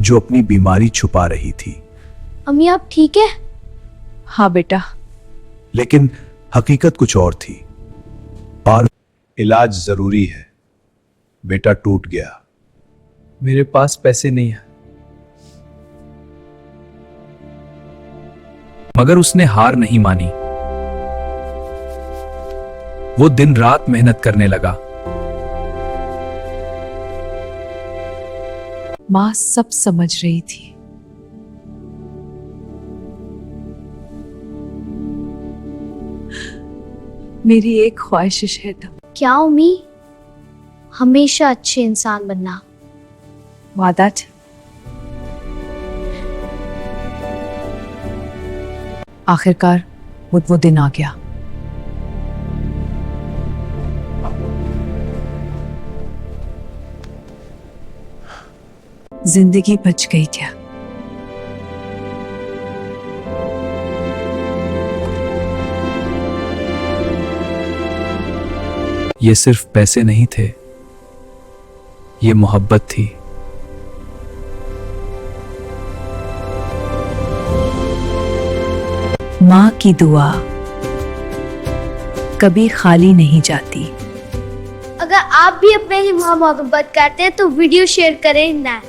जो अपनी बीमारी छुपा रही थी, अम्मी आप ठीक है? हाँ बेटा, लेकिन हकीकत कुछ और थी और इलाज जरूरी है। बेटा टूट गया। मेरे पास पैसे नहीं है। मगर उसने हार नहीं मानी। वो दिन रात मेहनत करने लगा। माँ सब समझ रही थी। मेरी एक ख्वाहिश है तब। क्या अम्मी? हमेशा अच्छे इंसान बनना। वादा। आखिरकार वो दिन आ गया। जिंदगी बच गई क्या? ये सिर्फ पैसे नहीं थे, ये मोहब्बत थी। माँ की दुआ कभी खाली नहीं जाती। अगर आप भी अपने से मोहब्बत करते हैं तो वीडियो शेयर करें ना।